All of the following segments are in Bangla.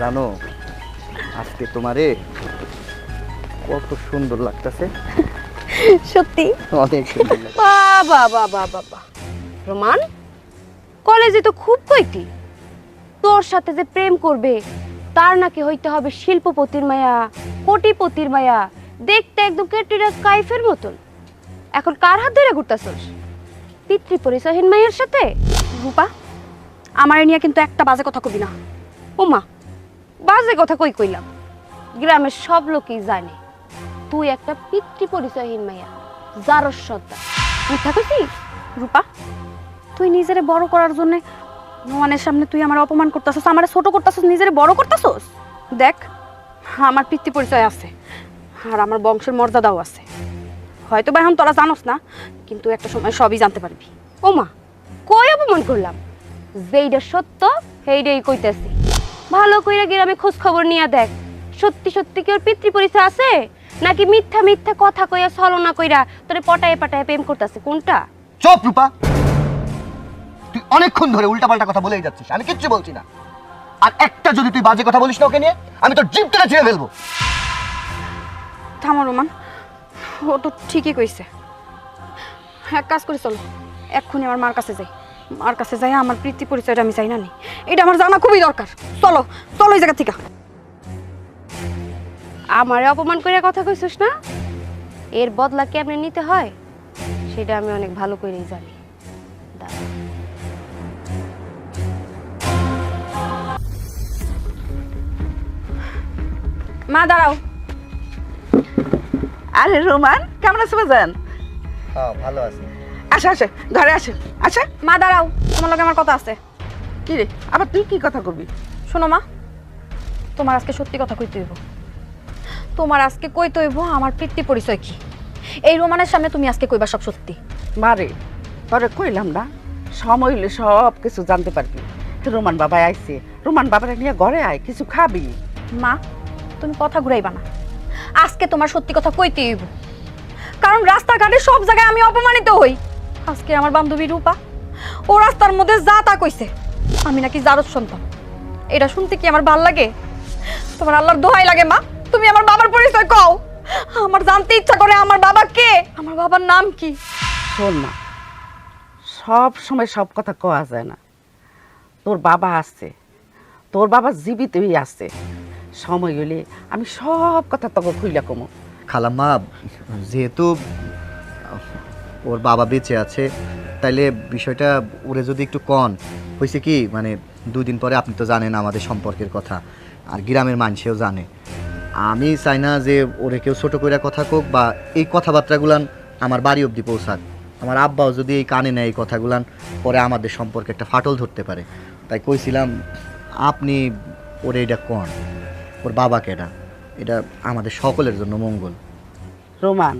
জানো আজকে তোমারে কত সুন্দর লাগতেছে। সত্যি অনেক সুন্দর লাগছে। বাবা বাবা বাবা রোমান, কলেজে তো খুব কইতি তোর সাথে যে প্রেম করবে তার নাকি হইতে হবে শিল্পপতির মায়া, কোটিপতির মায়া, দেখতে একদম ক্যাটরিনা কাইফের মতন। এখন কার হাত ধরে ঘুরতাছস? পিতৃ পরিচয়হীন মায়ের সাথে? রূপা, আমার নিয়ে কিন্তু একটা বাজে কথা কবি না। ওমা, বাজে কথা কই কইলাম? গ্রামের সব লোকই জানে তুই একটা পিতৃ পরিচয়হীন মাইয়া, জারস সত্তা। মিথ্যা কইছিস? রূপা, তুই নিজেরে বড় করার জন্য নোমানের সামনে তুই আমার অপমান করতেছস, আমার ছোট করতেছস, নিজেরে বড় করতেছস। দেখ, আমার পিতৃ পরিচয় আছে আর আমার বংশের মর্যাদাও আছে। হয়তো বা এখন তোরা জানোস না, কিন্তু একটা সময় সবই জানতে পারবি। ওমা, কই অপমান করলাম? যেইটা সত্য সেইটাই কইতাছি। ভালো কইরা গ্রামে খোঁজ খবর নিয়ে দেখ, সত্যি সত্যি কি ওর পিতৃ পরিচয় আছে নাকি মিথ্যা মিথ্যা কথা কইয়া ছলনা কইরা তোরে পটায়ে পটায়ে প্রেম করতেছে? কোনটা? চুপ রূপা, তুই অনেকক্ষণ ধরে উল্টাপাল্টা কথা বলেই যাচ্ছিস, আমি কিচ্ছু বলছি না। আর একটা যদি তুই বাজে কথা বলিস না ওকে নিয়ে, আমি তোর জিভ টেনে ছিঁড়ে ফেলবো। থামো রোমান, ও তো ঠিকই কইছে। এক কাজ করি, চলো এক্ষুনি আমার মার কাছে যাই। মার কাছে যাই আমার পিতৃ পরিচয়টা আমি চাই না নি, এটা আমার জানা খুবই দরকার। চলো চলো এই জায়গা থেকে। আমারে অপমান কইরা কথা কইছিস না? এর বদলা কেমনে নিতে হয় সেটা আমি অনেক ভালো করেই জানি। দাঁড়া। মা দাঁড়াও। আরে রোমান, কেমন আছো বাজান? হ্যাঁ ভালো আছে। আসো আসো, ঘরে আসো। আচ্ছা, মা দাঁড়াও, তোমার লগে আমার কথা আছে। কি রে, আবার তুই কি কথা করবি? শোনো মা, তোমার আজকে সত্যি কথা কইতে হইব। তোমার আজকে কইতে হইব আমার পিতৃ পরিচয় কি। এই রোমানের সামনে তুমি আজকে কইবা সব সত্যি। মারে, তোরে কইলাম না, সময় হইলে সব কিছু জানতে পারবি। রোমান বাবা আইছে, রোমান বাবারে নিয়ে ঘরে আয়, কিছু খাবি। মা, তুমি কথা ঘুরাইবা না, আজকে তোমার সত্যি কথা কইতে হইব। কারণ রাস্তাঘাটে সব জায়গায় আমি অপমানিত হই। আজকে আমার বান্ধবী রূপা ও রাস্তার মধ্যে যা তা কইছে আমি নাকি জারজ সন্তান। এটা শুনতে কি আমার ভাল লাগে? তোমার আল্লাহর দোহাই লাগে মা, তুমি আমার বাবার পরিচয় কও। আমার জানতে ইচ্ছা করে আমার বাবা কে, আমার বাবার নাম কি। শোন না, সব সময় সব কথা কওয়া যায় না। তোর বাবা আছে, তোর বাবা জীবিতই আছে। সময় হইলে আমি সব কথা তোকে খুইলা কমো। খালাম্মা, যেহেতু ওর বাবা বেঁচে আছে, তাইলে বিষয়টা ওরে যদি একটু কন। হয়েছে কি, মানে 2 দিন পরে আপনি তো জানেন আমাদের সম্পর্কের কথা, আর গ্রামের মানুষেও জানে। আমি চাই না যে ওরে কেউ ছোটো করে কথা কোক বা এই কথাবার্তাগুলান আমার বাড়ি অবধি পৌঁছাক। আমার আব্বাও যদি এই কানে নেয় এই কথাগুলান, পরে আমাদের সম্পর্কে একটা ফাটল ধরতে পারে। তাই কইছিলাম আপনি ওরে এটা কন, ওর বাবাকে এটা আমাদের সকলের জন্য মঙ্গল। রোমান,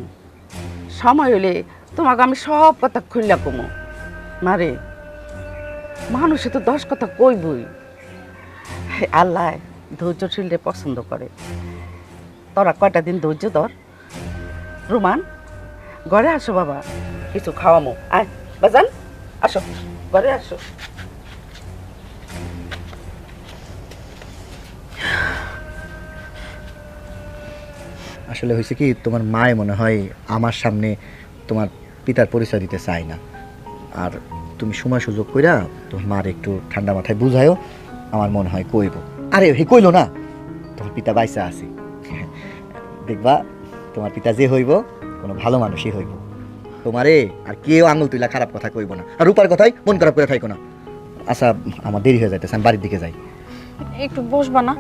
সময় হইলে তোমাকে আমি সব কথা খুললা কমো। মারে, মানুষে তো 10 কথা কইবই। আল্লাহ ধৈর্যশীলরে পছন্দ করে। তোরা কয়টা দিন ধৈর্য ধর। রোমান, ঘরে আসো বাবা, কিছু খাওয়ামো। আয় বাজান, আসো ঘরে আসো। আসলে হয়েছে কি, তোমার মায়ে মনে হয় আমার সামনে তোমার পিতার পরিচয় দিতে চায় না। আর তুমি সময় সুযোগ কইরা তোমার মার একটু ঠান্ডা মাথায় বুঝায়ও, আমার মনে হয় কইব। আরে হে কইলো না, তোমার পিতা বাইসা আছে, দেখবা তোমার পিতা যে হইব কোনো ভালো মানুষই হইব। তোমারে আর কেউ আঙুল তুইলা খারাপ কথা কইব না, আর রূপার কথাই মন খারাপ করে থাইকো না। আচ্ছা, আমার দেরি হয়ে যাইতেছে, আমি বাড়ির দিকে যাই। একটু বসবা না?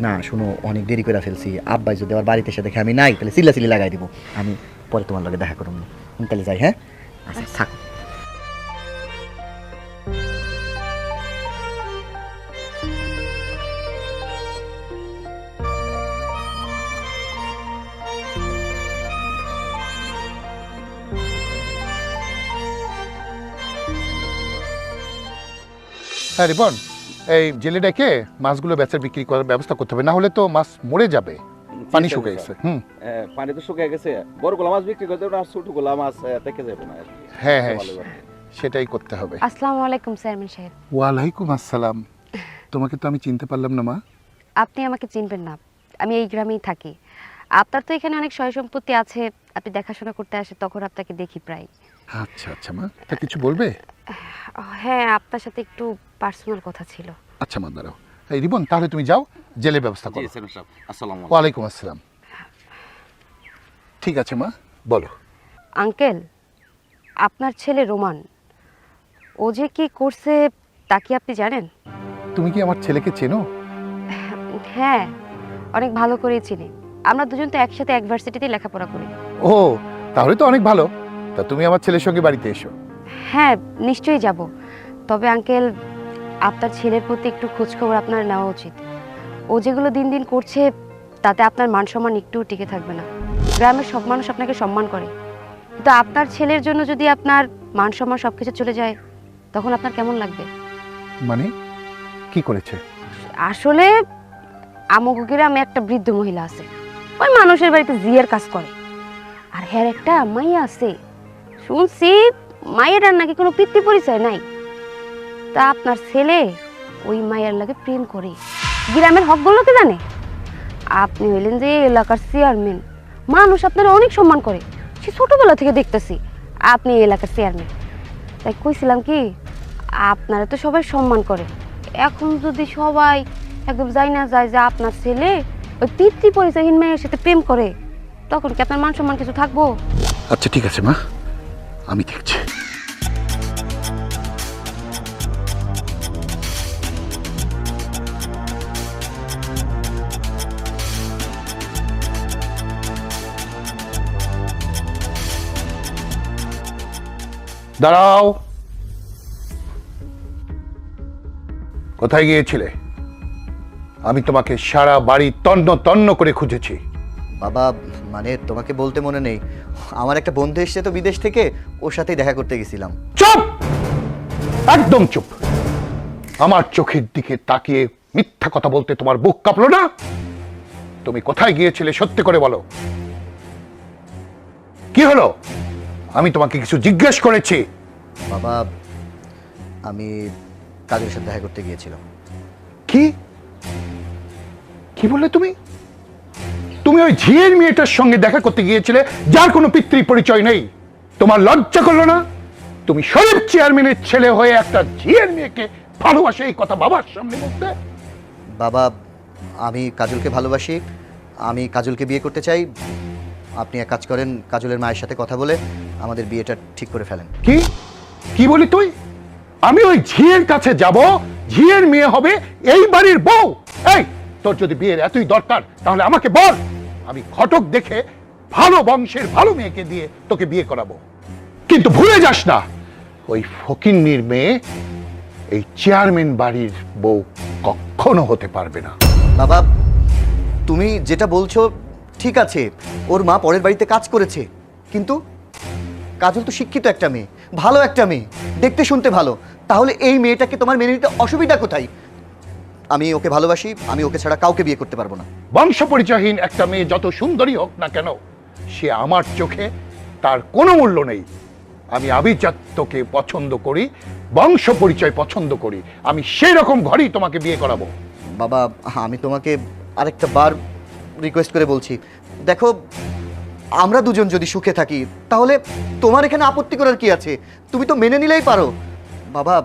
না শুনো, অনেক দেরি করে ফেলছি। আব্বাই যদি আবার বাড়িতে এসে দেখে আমি নাই, তাহলে চিল্লাচিল্লি লাগাই দিব। আমি পরে তোমার লগে দেখা করুন, তাহলে যাই। হ্যাঁ আচ্ছা থাক। হ্যাঁ রিপন, এই জেলে ডেকে মাছগুলো বেচার বিক্রি করার ব্যবস্থা করতে হবে, না হলে তো মাছ মরে যাবে। পানি শুকিয়ে গেছে। পানি তো শুকিয়ে গেছে, বড় গোলা মাছ বিক্রি করতে আর ছোট গোলা মাছ থেকে যাবে না। হ্যাঁ হ্যাঁ, সেটাই করতে হবে। আসসালামু আলাইকুম চেয়ারম্যান সাহেব। ওয়ালাইকুম আসসালাম। তোমাকে তো আমি চিনতে পারলাম না মা। আপনি আমাকে চিনবেন না, আমি এই গ্রামেই থাকি। আপনার তো এখানে অনেক সয় সম্পত্তি আছে, আপনি দেখাশোনা করতে আসে, তখন আপনাকে দেখি প্রায়। আচ্ছা আচ্ছা মা, তা কিছু বলবে? হ্যাঁ, আপনার সাথে একটু পার্সোনাল কথা ছিল। আচ্ছা মা, দাঁড়াও। এই রিবন, তাহলে তুমি যাও, জেলের ব্যবস্থা জি করো। চেয়ারম্যান সাহেব, আসসালামু আলাইকুম। ওয়ালাইকুম আসসালাম। ঠিক আছে মা, বলো। আঙ্কেল, আপনার ছেলে রোমান, ও যে কি করছে তা কি আপনি জানেন? তুমি কি আমার ছেলেকে চেনো? হ্যাঁ, অনেক ভালো করেই চিনি। আমরা দুজন তো একসাথে এক ভার্সিটিতে লেখাপড়া করি। ও, তাহলে তো অনেক ভালো। তা তুমি আমার ছেলের সঙ্গে বাড়িতে এসো। হ্যাঁ, নিশ্চয়ই যাব। তবে আঙ্কেল, আপনার ছেলের প্রতি একটু খোঁজখবর আপনার নেওয়া উচিত। ও যেগুলো দিন দিন করছে তাতে আপনার মান সম্মান একটুও টিকে থাকবে না। গ্রামের সব মানুষ আপনাকে সম্মান করে, কিন্তু আপনার ছেলের জন্য যদি আপনার মান সম্মান সব কিছু চলে যায়, তখন আপনার কেমন লাগবে? মানে কি করেছে? আসলে আমাকে গ্রামে একটা বৃদ্ধ মহিলা আছে, ওই মানুষের বাড়িতে জিয়ার কাজ করে। আর হ্যার একটা মাইয়া আছে, শুনছি মায়ের আর নাকি কোনো পিতৃ পরিচয় নাই। তা আপনার ছেলে ওই মায়ের লাগে প্রেম করে। গ্রামের হকগুলোকে জানে। আপনি হইলেন যে এই এলাকার চেয়ারম্যান, মানুষ আপনারা অনেক সম্মান করে, সে ছোটবেলা থেকে দেখতেছি আপনি এই এলাকার চেয়ারম্যান। তাই কইছিলাম কি, আপনারা তো সবাই সম্মান করে, এখন যদি সবাই একদম যাই না যায় যে আপনার ছেলে ওই পিতৃ পরিচয়হীন মেয়ের সাথে প্রেম করে, তখন কি আপনার মান সম্মান কিছু থাকবো? আচ্ছা ঠিক আছে মা, আমি দেখছি। দাঁড়াও। কোথায় গিয়েছিলে? আমি তোমাকে সারা বাড়ি তন্ন তন্ন করে খুঁজেছি। বাবা, মানে তোমাকে বলতে মনে নেই, আমার একটা বন্ধু এসেছে তো বিদেশ থেকে, ওর সাথেই দেখা করতে গেছিলাম। চুপ, একদম চুপ। আমার চোখের দিকে তাকিয়ে মিথ্যা কথা বলতে তোমার বুক কাঁপলো না? তুমি কোথায় গিয়েছিলে সত্যি করে বলো। কি হলো? আমি তোমাকে কিছু জিজ্ঞেস করেছি। বাবা, আমি কাজের সাথে দেখা করতে গিয়েছিলাম। কি কি বললে তুমি? তুমি ওই ঝিয়ের মেয়েটার সঙ্গে দেখা করতে গিয়েছিলে, যার কোনো পিতৃ পরিচয় নেই। তোমার লজ্জা করলো না? তুমি শরীফ চেয়ারম্যানের ছেলে হয়ে একটা ঝিয়ের মেয়েকে ভালোবাসে, এই কথা বাবার সামনে বলতে? বাবা, আমি কাজলকে ভালোবাসি, আমি কাজলকে বিয়ে করতে চাই। আপনি এক কাজ করেন, কাজলের মায়ের সাথে কথা বলে আমাদের বিয়েটা ঠিক করে ফেলেন। কি কি বলি তুই? আমি ওই ঝিয়ের কাছে যাব, ঝিয়ের মেয়ে হবে এই বাড়ির বউ? এই, তোর যদি বিয়ের এতই দরকার তাহলে আমাকে বল, আমি ঘটক দেখে ভালো বংশের ভালো মেয়েকে দিয়ে তোকে বিয়ে করাবো। কিন্তু ভুলে যাস না, ওই ফকিন্নির মেয়ে এই চেয়ারম্যান বাড়ির বউ কখনো হতে পারবে না। বাবা, তুমি যেটা বলছো ঠিক আছে, ওর মা পরের বাড়িতে কাজ করেছে, কিন্তু কাজল তো শিক্ষিত একটা মেয়ে, ভালো একটা মেয়ে, দেখতে শুনতে ভালো। তাহলে এই মেয়েটাকে তোমার মেনে নিতে অসুবিধা কোথায়? আমি ওকে ভালোবাসি, আমি ওকে ছাড়া কাউকে বিয়ে করতে পারবো না। বংশ পরিচয়হীন একটা মেয়ে যত সুন্দরী হোক না কেন, সে আমার চোখে তার কোনো মূল্য নেই। আমি আভিজাত্যকে পছন্দ করি, বংশ পরিচয় পছন্দ করি। আমি সেই রকম ঘরেই তোমাকে বিয়ে করাবো। বাবা, আমি তোমাকে আরেকটা বার রিকোয়েস্ট করে বলছি, দেখো, আমরা দুজন যদি সুখে থাকি তাহলে তোমার এখানে আপত্তি করার কি আছে? তুমি তো মেনে নিলেই পারো। বাবা,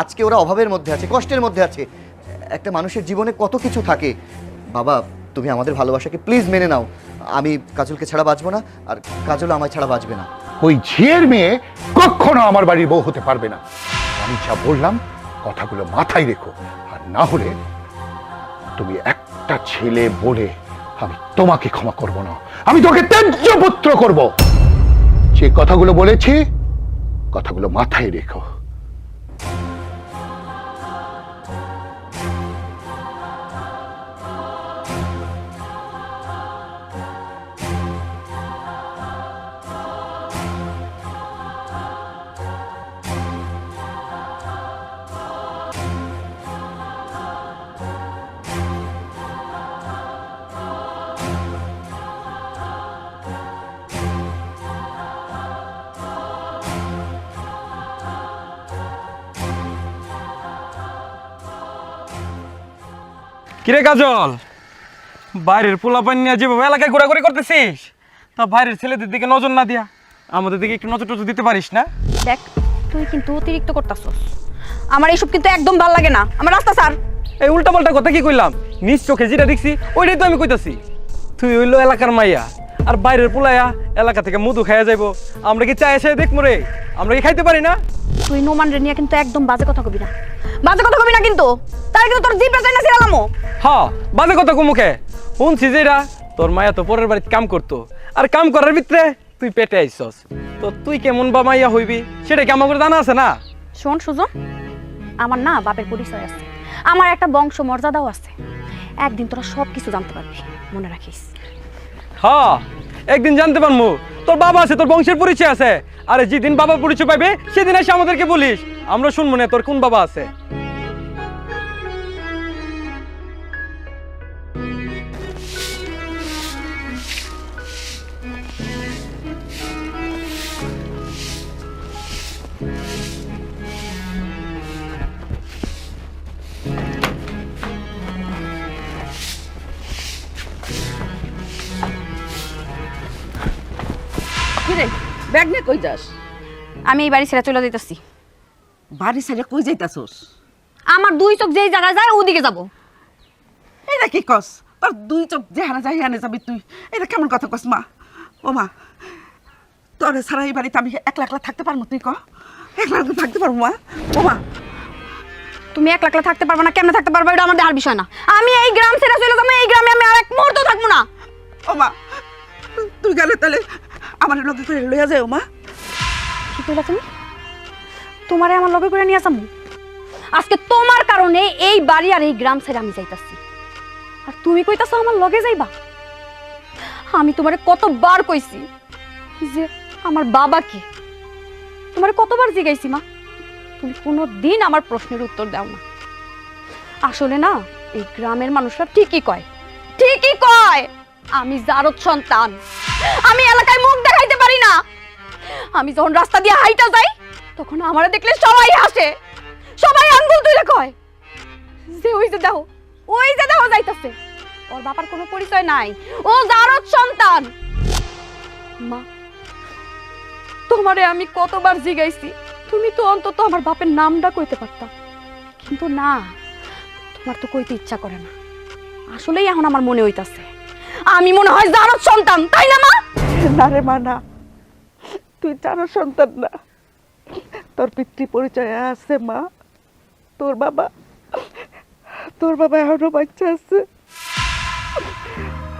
আজকে ওরা অভাবের মধ্যে আছে, কষ্টের মধ্যে আছে, একটা মানুষের জীবনে কত কিছু থাকে। বাবা, তুমি আমাদের ভালোবাসাকে প্লিজ মেনে নাও। আমি কাজলকে ছাড়া বাঁচবো না, আর কাজল আমায় ছাড়া বাঁচবে না। ওই ঝিয়ের মেয়ে কখনো আমার বাড়ির বউ হতে পারবে না। আমি যা বললাম কথাগুলো মাথায় রেখো, আর না হলে তুমি একটা ছেলে বলে আমি তোমাকে ক্ষমা করব না, আমি তোকে ত্যায্য পুত্র করব। যে কথাগুলো বলেছি কথাগুলো মাথায় রেখো। কিরে কাজল, বাইরের পোলাপান নিয়ে যেভাবে এলাকায় ঘোরাঘুরি করতেছিস, তা বাইরের ছেলেদের দিকে নজর না দিয়া আমাদের দিকে একটু নজর টজর দিতে পারিস না? দেখ, তুই কিন্তু অতিরিক্ত করতাছস। আমার এইসব কিন্তু একদম ভাল লাগে না। আমার রাস্তা স্যার। এই উল্টা পাল্টা কথা কি কইলাম? নিজ চোখে যেটা দেখছি ওইটাই তো আমি কইতাছি। তুই হইলো এলাকার মাইয়া, আর বাইরের পোলায়া এলাকা থেকে মধু খাইয়া যাইবো। আমরা কি চাই এসে দেখবো রে? আমরা কি খাইতে পারি না? তুই নোমান রে নিয়ে কিন্তু একদম বাজে কথা কবি না। বাজে কথা কবি না কিন্তু, তার কিন্তু তোর জিভটা চাই না ছিলামও। হ্যাঁ, বাজে কথা কুমুখে শুনছি যেটা, তোর মায়া তো পরের বাড়িতে কাম করতো, আর কাম করার ভিতরে তুই পেটে আইসস। তো তুই কেমন বা মাইয়া হইবি সেটা কি আমার জানা আছে না? শোন সুজন, আমার না বাপের পরিচয় আছে, আমার একটা বংশ মর্যাদাও আছে। একদিন তোরা সব কিছু জানতে পারবি, মনে রাখিস। হ্যাঁ, একদিন জানতে পারবো তোর বাবা আছে, তোর বংশের পরিচয় আছে। আরে যেদিন বাবা পরিচয় পাবে সেদিন এসে আমাদেরকে বলিস, আমরা শুনবো না তোর কোন বাবা আছে। কিরে ব্যাগ নিয়ে কই যাস? আমি এই বাড়ি ছেড়ে চলে যেতেছি। বাড়ি ছেড়ে কই যাইতাছস? আমার দুই চোখ যেই জায়গায় যায় ওদিকে যাব। এটা কি কস? তোর দুই চোখ যেহানে যাই হানে যাবি তুই? এটা কেমন কথা কস মা? ও মা, তোরে ছাড়া এই বাড়িতে আমি একলা একলা থাকতে পারবো? তুই ক একলা একলা থাকতে পারবো মা? ও মা, তুমি একলা একলা থাকতে পারবে না, কেমনে থাকতে পারবে এটা আমার দেখার বিষয় না। আমি এই গ্রাম ছেড়ে চলে যাবো, এই গ্রামে আমি আর এক মুহূর্ত থাকবো না। ও মা, তুই গেলে তাহলে আমার লগে করে লইয়া যায়। ও মা, কি কইলা তুমি? তোমারে আমার লগে করে নিয়ে আসামু? আজকে তোমার কারণে এই বাড়ি আর এই গ্রাম ছেড়ে আমি যাইতাছি, আর তুমি কইতাছো আমার লগে যাইবা? আমি তোমারে কতবার কইছি যে আমার বাবা কি? তোমারে কতবার জিজ্ঞাইছি মা, তুমি কোনোদিন আমার প্রশ্নের উত্তর দাও না। আসলে না, এই গ্রামের মানুষরা ঠিকই কয়, ঠিকই কয় আমি জারদ সন্তান। আমি এলাকায় মুখ দেখাইতে পারি না। আমি যখন রাস্তা দিয়ে হাইটা যাই তখন আমারে দেখলে সবাই হাসে, সবাই আঙ্গুল তুলে কয় যে ওই যে দেখো, ওই যে দেখো যাইতাছে, ওর বাবার কোনো পরিচয় নাই, ও জারদ সন্তান। মা, তোমারে আমি কতবার জিগাইছি, তুমি তো অন্তত আমার বাপের নামটা কইতে পারতা, কিন্তু না, তোমার তো কইতে ইচ্ছা করে না। আসলেই এখন আমার মনে হইতাছে আমি মনে হয় জারদ সন্তান, তাই না মা? না রে মা, না, তুই জানার সন্তান না। তোর পিতৃ পরিচয় আছে মা। তোর বাবা এখনো বাচ্চা আছে।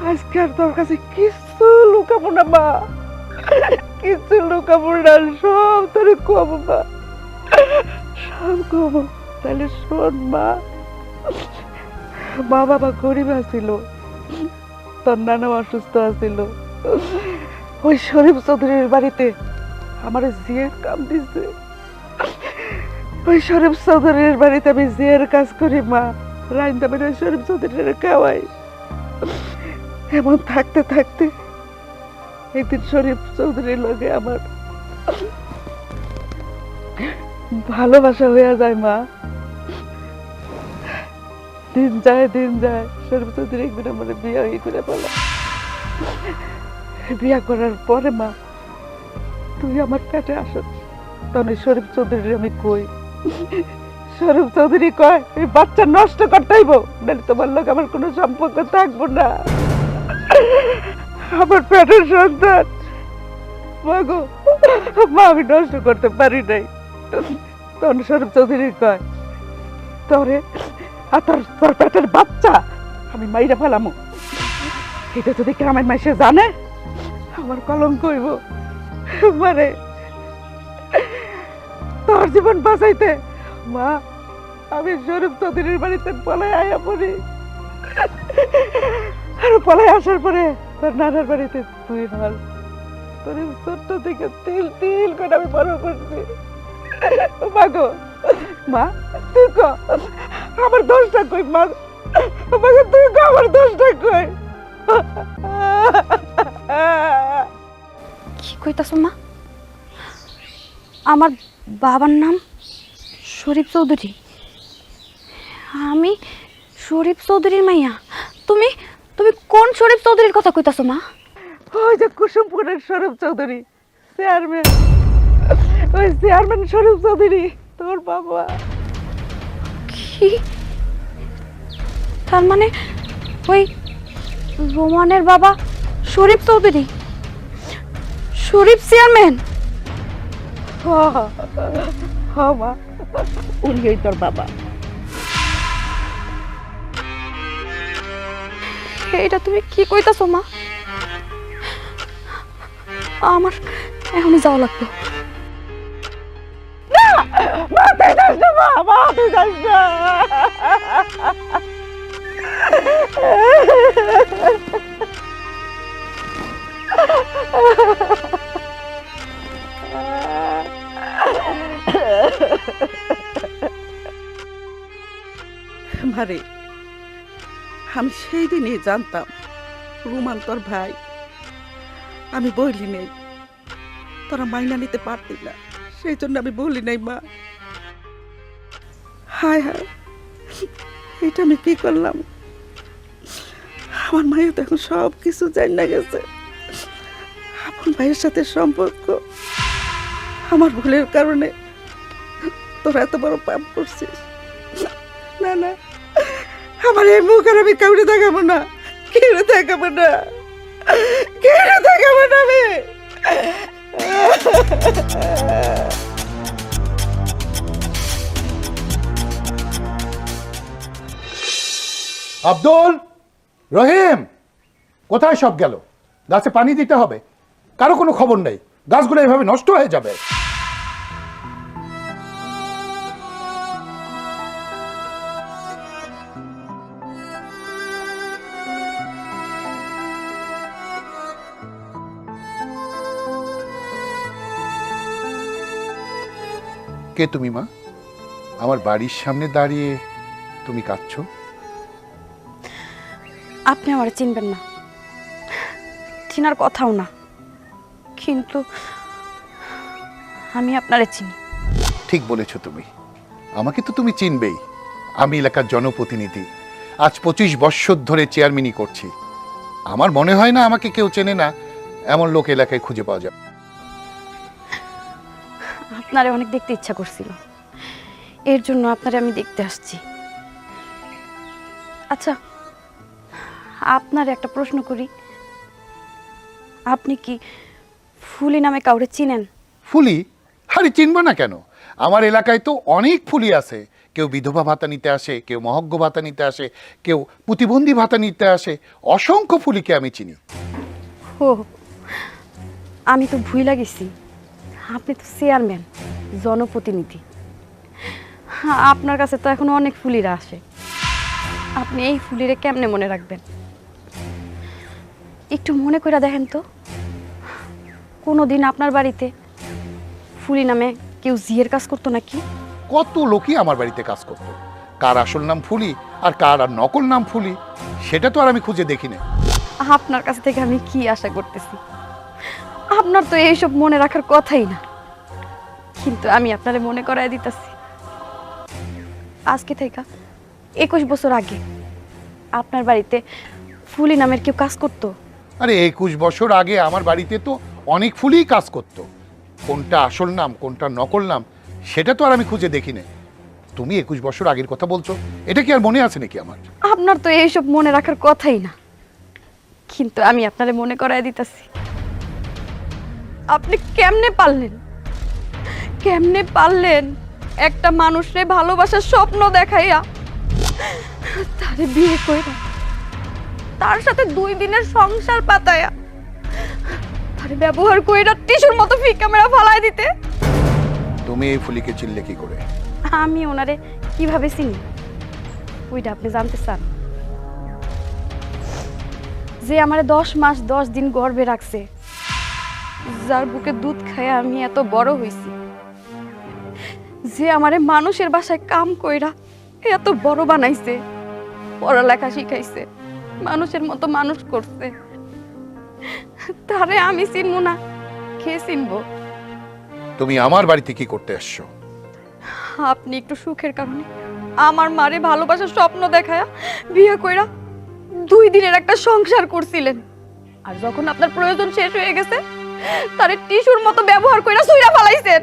আজকে আর তোর কাছে কিছু লুকাবো না মা, কিছু লুকাবো না, সব তোর কব মা, সব কব। তাহলে শোন মা, মা বাবা গরিব আছিল, তোর নানাও অসুস্থ আছিল। ওই শরীফ চৌধুরীর বাড়িতে আমার জিয়ের কাম দিছে। ওই শরীফ চৌধুরীর বাড়িতে আমি জিয়ের কাজ করি মা, রাইন্দা বেড়ে শরীফ চৌধুরীর খাওয়াই। এমন থাকতে থাকতে একদিন শরীফ চৌধুরীর লগে আমার ভালোবাসা হয়ে যায় মা। দিন যায় শরীফ চৌধুরী একদিন আমার বিয়ে করে বলা। বিয়া করার পরে মা, তুই আমার পেটে আসস, তখন শরীফ চৌধুরীর আমি কই, শরীফ চৌধুরী কয় এই বাচ্চা নষ্ট করতেইব, নাহলে তোমার লোক আমার কোনো সম্পর্ক থাকবো না। আমার পেটের সন্তান মা গো, মা আমি নষ্ট করতে পারি নাই। তখন শরীফ চৌধুরী কয় তোরে আর তোর পেটের বাচ্চা আমি মাইরা ফেলামু, এটা যদি গ্রামের মাইসে জানে আমার কলঙ্ক হইব। মানে তোর জীবন বাঁচাইতে মা আমি শরীফ চৌধুরীর বাড়িতে পলাই আয়া পড়ি। আর পলাই আসার পরে তোর নানার বাড়িতে তুই হল, তোর ছোট্ট থেকে তিল তিল করে আমি বড় করছি। মা গো, মা তুই ক আমার দোষটা কই? মা গো, তুই ক আমার দোষটা কই? কি কইতাছো মা? আমার বাবার নাম শরীফ চৌধুরী? আমি শরীফ চৌধুরীর মাইয়া? তুমি তুমি কোন শরীফ চৌধুরীর কথা কইতাছো মা? ওই যে কুসুমপুরের শরীফ চৌধুরী, চেয়ারম্যান, ওই চেয়ারম্যান শরীফ চৌধুরী তোর বাবা। কি? তার মানে ওই রোমানের বাবা শরীফ চৌধুরী, শরীফ চেয়ারম্যান? হ্যাঁ মা, উনি ওই তোর বাবা। এটা তুমি কি কইতাছো মা? আমার এখনই যাওয়া লাগবে। মাথায় যাস না মা, মাথায় যাস না। মারে, আমি সেই দিনই জানতাম রুমান তোর ভাই। আমি বলি নেই, তোরা মাইনা নিতে পারতি না, সেই জন্য আমি বলি নাই মা। হায় হায়, এটা আমি কি করলাম? আমার মায়ের তো এখন সব কিছু জানা গেছে। আপন ভাইয়ের সাথে সম্পর্ক আমার ভুলের কারণে তোরা এত বড় পাপ করছিস। না না, আমার এই মুখ আর আমি কাউরে দেখাবো না, কেউরে দেখাবো না, কেউরে দেখাবো না আমি। আব্দুল রহিম, কোথায় সব গেল? গাছে পানি দিতে হবে, কারো কোনো খবর নেই, গাছগুলো এভাবে নষ্ট হয়ে যাবে। কে তুমি মা? আমার বাড়ির সামনে দাঁড়িয়ে তুমি কাঁদছো? আপনি আমার চিনবেন না, চিনার কথাও না, কিন্তু আমি আপনারে চিনি। ঠিক বলেছো তুমি, আমাকে তো তুমি চিনবেই। আমি এলাকার জনপ্রতিনিধি, আজ 25 বৎসর ধরে চেয়ারম্যানই করছি। আমার মনে হয় না আমাকে কেউ চেনে না এমন লোক এলাকায় খুঁজে পাওয়া যাবে। আপনারে অনেক দেখতে ইচ্ছা করছিল, এর জন্য আপনারে আমি দেখতে আসছি। আচ্ছা, আপনার একটা প্রশ্ন করি, আপনি কি ফুলি নামে কাউরে চিনেন? ফুলি? আরে চিনবো না কেন? আমার এলাকায় তো অনেক ফুলি আছে। কেউ বিধবা ভাতা নিতে আসে, কেউ মহজ্ঞ ভাতা নিতে আসে, কেউ প্রতিবন্ধী ভাতা নিতে আসে। অসংখ্য ফুলিকে আমি চিনি। ও, আমি তো ভুইলা গেছি, আপনি তো চেয়ারম্যান, জনপ্রতিনিধি। আপনার কাছে তো এখন অনেক ফুলিরা আসে, আপনি এই ফুলিরে কেমনে মনে রাখবেন? একটু মনে করে দেখেন তো, কোনোদিন আপনার বাড়িতে ফুলি নামে কেউ জিয়ের কাজ করতো নাকি? কত লোকই আমার বাড়িতে কাজ করতো, কার আসল নাম ফুলি আর কার আর নকল নাম ফুলি সেটা তো আর আমি খুঁজে দেখি না। আপনার কাছ থেকে আমি কি আশা করতেছি? আপনার তো এইসব মনে রাখার কথাই না, কিন্তু আমি আপনারে মনে করায় দিতেছি। আজকে থেকে 21 বছর আগে আপনার বাড়িতে ফুলি নামের কেউ কাজ করতো। আরে 21 বছর আগে আমার বাড়িতে তো অনেক ফুলিই কাজ করতো। কোনটা আসল নাম কোনটা নকল নাম সেটা তো আর আমি খুঁজে দেখি না। তুমি 21 বছর আগের কথা বলছো, এটা কি আর মনে আছে নাকি আমার? আপনার তো এইসব মনে রাখার কথাই না, কিন্তু আমি আপনারে মনে করায় দিতেছি। আপনি কেমনে পারলেন একটা মানুষরে ভালোবাসার স্বপ্ন দেখাইয়া তারে বিয়ে কইরা, তার সাথে 2 দিনের সংসার পাতায়া, তারে ব্যবহার কইরা টিস্যুর মতো ফিকা মেরা ফালাই দিতে? তুমি এই ফুলিকে চিনলে কি করে? আমি ওনারে কিভাবে চিনি ওইটা আপনি জানতে চান? যে আমারে 10 মাস 10 দিন গর্ভে রাখছে, যার বুকে দুধ খায় আমি এত বড় হইছি, যে আমারে মানুষের বাসায় কাম কইরা এত বড় বানাইছে, পড়ালেখা শিখাইছে, মানুষের মতো মানুষ করছে, তারে আমি চিনবো না? কে চিনবো? তুমি আমার বাড়িতে কি করতে আসছো? আপনি একটু সুখের কারণে আমার মারে ভালোবাসার স্বপ্ন দেখায়া বিয়ে কইরা 2 দিনের একটা সংসার করছিলেন, আর যখন আপনার প্রয়োজন শেষ হয়ে গেছে তারে টিস্যুর মতো ব্যবহার কইরা ছুঁইরা ফালাইছেন।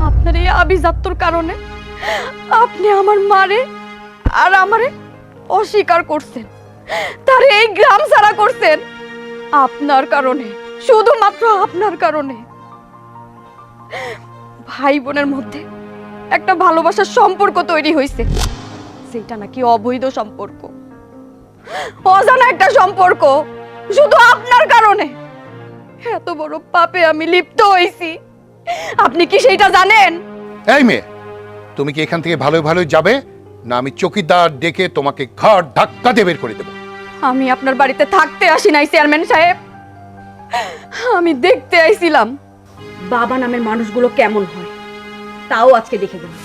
আপনার এই আভিজাত্যর কারণে আপনি আমার মারে আর আমারে অস্বীকার করছেন, তার এই গ্রাম ছাড়া করছেন আপনার কারণে, শুধুমাত্র আপনার কারণে। ভাই বোনের মধ্যে একটা ভালোবাসার সম্পর্ক তৈরি হয়েছে, সেটা নাকি অবৈধ সম্পর্ক, অজানা একটা সম্পর্ক, শুধু আপনার কারণে। এত বড় পাপে আমি লিপ্ত হয়েছি, আপনি কি সেইটা জানেন? এই মেয়ে, তুমি কি এখান থেকে ভালোই ভালোই যাবে, না আমি চকিদার ডেকে তোমাকে ঘাড় ধাক্কা দিয়ে বের করে দেবো? আমি আপনার বাড়িতে থাকতে আসি নাই চেয়ারম্যান সাহেব, আমি দেখতে আইছিলাম বাবা নামের মানুষগুলো কেমন হয়, তাও আজকে দেখে গেলাম।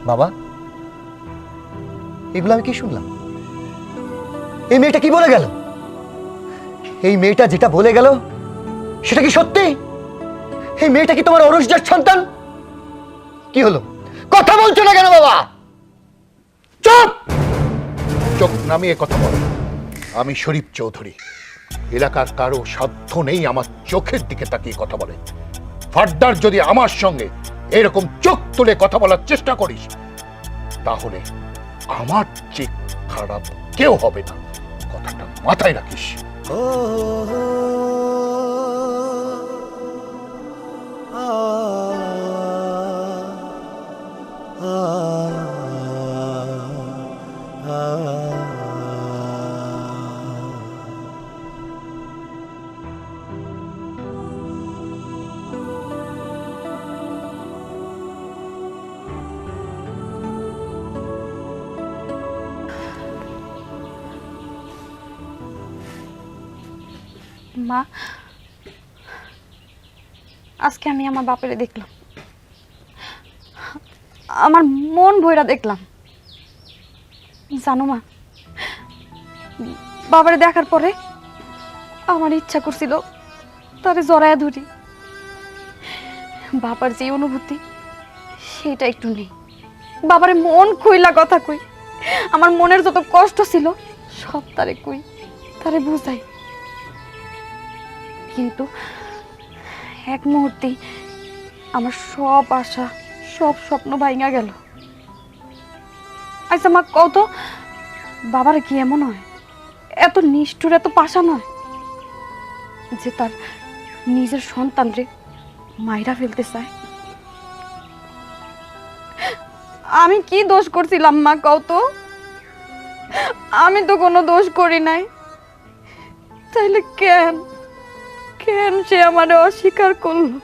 বাবা, এগুলো আমি কি শুনলাম? এই মেয়েটা কি বলে গেল? এই মেয়েটা যেটা বলে গেল সেটা কি সত্যি? এই মেয়েটা কি তোমার অরুষজার সন্তান? কি হলো, কথা বলছো না কেন বাবা? চুপ! চোখ নামিয়ে কথা বলো। আমি শরীফ চৌধুরী, এলাকার কারো সাধ্য নেই আমার চোখের দিকে তাকিয়ে কথা বলে। ফার্দার যদি আমার সঙ্গে এরকম চোখ তুলে কথা বলার চেষ্টা করিস, তাহলে আমার চেয়ে খারাপ কেউ হবে না, কথাটা মাথায় রাখিস। মা, আজকে আমি আমার বাপেরে দেখলাম, আমার মন ভইরা দেখলাম। জানো মা, বাবারে দেখার পরে আমার ইচ্ছা করছিল তারে জড়ায়া ধরি। বাবার যে অনুভূতি সেটা একটু নেই। বাবারে মন খুইলা কথা কই, আমার মনের যত কষ্ট ছিল সব তারে কই, তারে বুঝাই। কিন্তু এক মুহূর্তে আমার সব আশা, সব স্বপ্ন ভাঙা গেল। আচ্ছা মা, কত বাবার কি এমন হয়, এত নিষ্ঠুর, এত পাষাণ হয় যে তার নিজের সন্তানরে মাইরা ফেলতে চায়? আমি কি দোষ করছিলাম মা, কত? আমি তো কোনো দোষ করি নাই, তাইলে কেন কেন সে আমারে অস্বীকার করলো?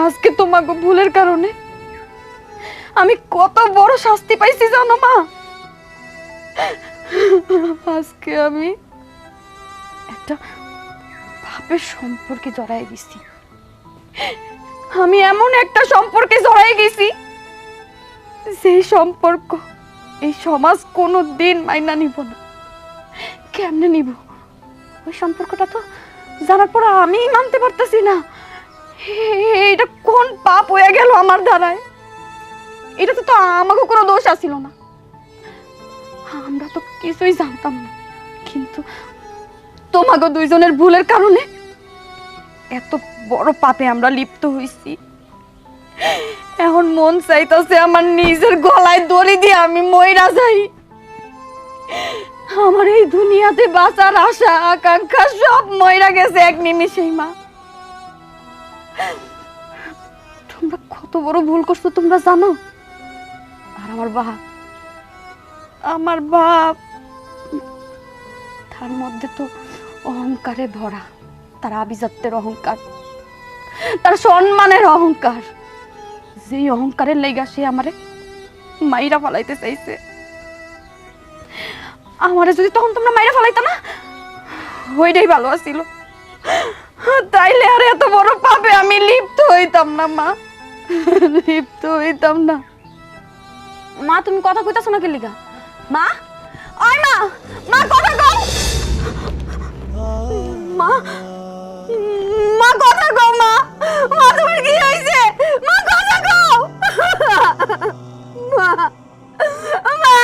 আজকে তোমাকে ভুলের কারণে আমি কত বড় শাস্তি পাইছি জানো মা? আজকে আমি একটা পাপের সম্পর্কে জড়াই গেছি। আমি এমন একটা সম্পর্কে জড়াই গেছি সেই সম্পর্ক এই সমাজ কোনো দিন মাইনা নিব না। কেমনে নিব? ওই সম্পর্কটা তো জানার পর আমি মানতে পারতেছি না। এটা কোন পাপ হয়ে গেল আমার দ্বারায়? এটা তো আমাকে কোনো দোষ আসিল না, আমরা তো কিছুই জানতাম না। কিন্তু তোমাকে দুইজনের ভুলের কারণে এত বড় পাপে আমরা লিপ্ত হইছি। এখন মন চাইতেছে আমার নিজের গলায় দড়ি দিয়ে আমি মইরা যাই। আমার এই দুনিয়াতে বাঁচার আশা আকাঙ্ক্ষা সব মইরা গেছে এক নিমিষেই মা। তোমরা কত বড় ভুল করছো তোমরা জানো? আর আমার বাপ তার মধ্যে তো অহংকারে ভরা, তার আভিজাত্যের অহংকার, তার সম্মানের অহংকার। যেই অহংকারের লেগা সে আমারে মাইরা ফালাইতে চাইছে। আমারে যদি তখন তোমরা মাইরা ফালাইতা না, ওইটাই ভালো আছিল। তাইলে আর এত বড় পাপে আমি লিপ্ত হইতাম না মা। লিপ্ত হইতাম না। মা তুমি কথা কইতাছ না কেলিগা? মা, ওই মা, মা কথা কও। মা, মা কথা কও মা। মা তোমার কি হইছে? মা কথা কও। মা, মা।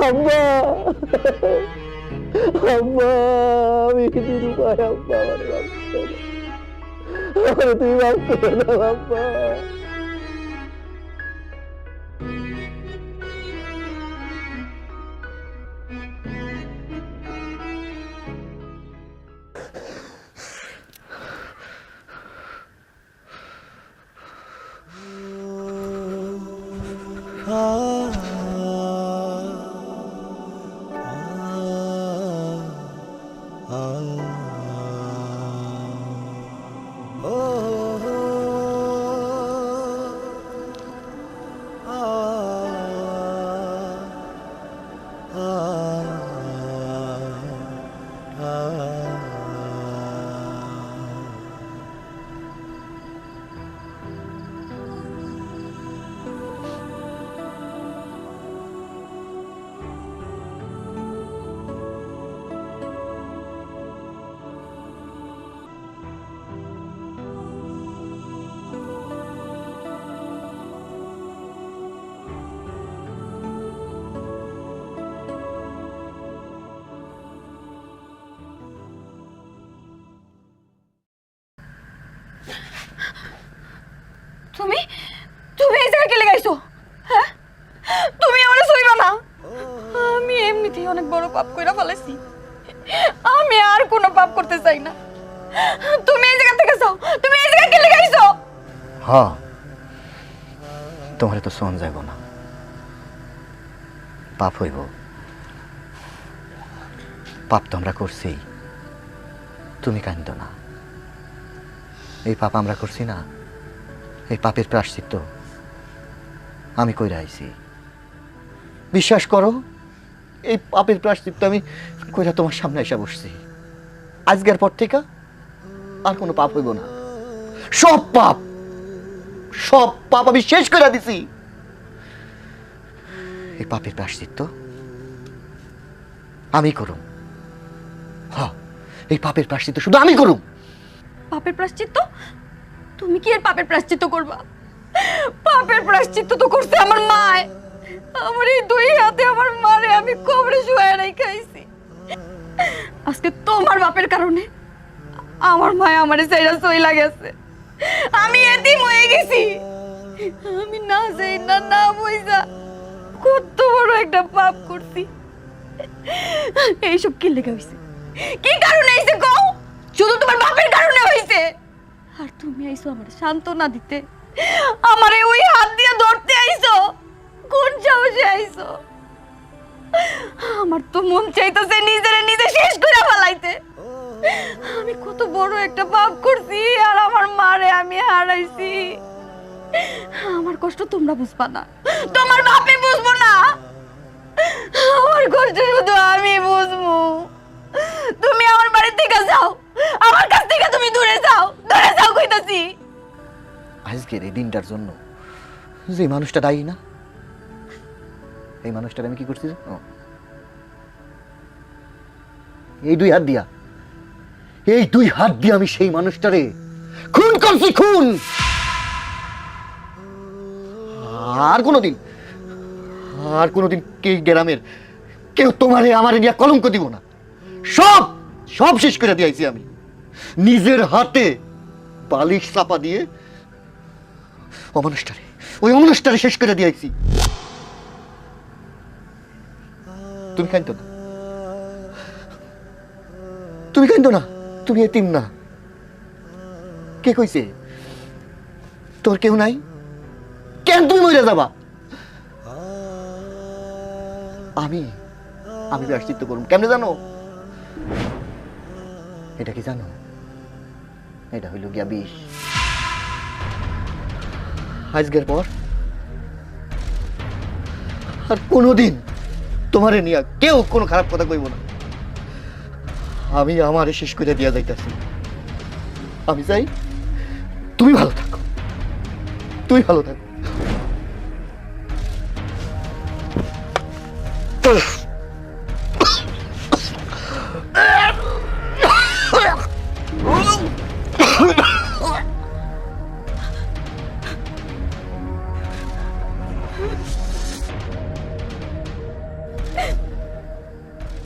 আম্মা, আম্মা, আমি নিরুপায় আম্মা, আমার তুমি মাফ করে দাও আম্মা। তুমি তুমি এই জায়গায় কেলে গাইছো? হ্যাঁ, তুমি আমারে সইবা না। আমি এমনিতেই অনেক বড় পাপ কইরা ফেলেছি। আমি আর কোনো পাপ করতে চাই না। তুমি এই জায়গা থেকে যাও। তুমি এই জায়গায় কেলে গাইছো? হ্যাঁ, তোমার তো শোন যাব না, পাপ হইব। পাপ তো আমরা করছি, তুমি কান্দ না। এই পাপ আমরা করছি না, এই পাপের প্রায়শ্চিত্ত আমি কইরা আইছি। বিশ্বাস করো, এই পাপের প্রায়শ্চিত্ত আমি কইরা তোমার সামনে এসে বসছি। আজকের পর থেকে আর কোনো পাপ হইব না। সব পাপ, সব পাপ আমি শেষ করে দিছি। এই পাপের প্রায়শ্চিত্ত আমি করুম। হ্যাঁ, এই পাপের প্রায়শ্চিত্ত শুধু আমি করুম। পাপের প্রায়শ্চিত্ত? তুমি কি এর পাপের প্রায়শ্চিত্ত করবা? পাপের প্রায়শ্চিত্ত তো করছে আমার মায়। আমার এই দুই হাতে আমার মারে আমি কবরে শুয়ে রাখাইছি। আজকে তোমার বাপের কারণে আমার মায় আমারে চাইরা চইলা গেছে। আমি এতিম হয়ে গেছি। আমি না যাই না না বইসা কত বড় একটা পাপ করছি। এইসব কি লেগে হইছে? কি কারণে হইছে কও? শুধু তোমার বাপের কারণে হইছে। আর তুমি আইছো আমার সান্ত্বনা দিতে, আমারে ওই হাত দিয়ে ধরতে আইছো। কোন সাহসে আইছো? আমার তো মন চাইতেছে নিজেরে নিজে শেষ করে ফেলাইতে। আমি কত বড় একটা পাপ করছি আর আমার মারে আমি হারাইছি। আমার কষ্ট তোমরা বুঝবা না, তোমার বাপে বুঝবো না। আমার কষ্ট শুধু আমি বুঝবো। তুমি আমার বাড়ি থেকে যাও, আমার কাছ থেকে তুমি দূরে যাও কইতাছি। আজকের এই দিনটার জন্য যে মানুষটা দায়ী না, এই মানুষটার আমি কি করছি জানো? এই দুই হাত দিয়া আমি সেই মানুষটারে খুন করছি, খুন। আর কোনোদিন এই গ্রামের কেউ তোমারে আমারে নিয়ে কলঙ্ক দিব না। সব শেষ করে দিয়েছি আমি নিজের হাতে বালিশ চাপা দিয়ে। ওই অমানুষটারে শেষ করে দিয়েছি। তুমি কাঁদতো না, তুমি এতিম না। কে কইছে তোর কেউ নাই? কেন তুমি মরে যাবা? আমি প্রায়শ্চিত্ত করুন কেমনে জানো? এটা কি জানো? এটা হইল গিয়া বিষ। আজকের পর আর কোনোদিন তোমারে নিয়ে কেউ কোনো খারাপ কথা কইব না। আমি আমারে শেষ করে দিয়া যাইতাছি। আমি চাই তুমি ভালো থাকো।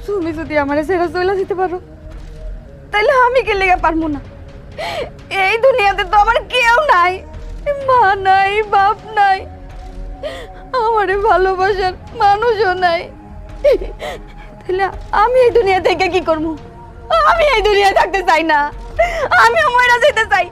তুমি যদি আমারে ছেড়ে চলে যেতে পারো, তাহলে আমি কি লেগে পারবো না? এই দুনিয়াতে তো আমার কেউ নাই, মা নাই, বাপ নাই, আমারে ভালোবাসার মানুষও নাই। তাহলে আমি এই দুনিয়া থেকে কি করবো? আমি এই দুনিয়া থাকতে চাই না, আমি মরে যেতে চাই।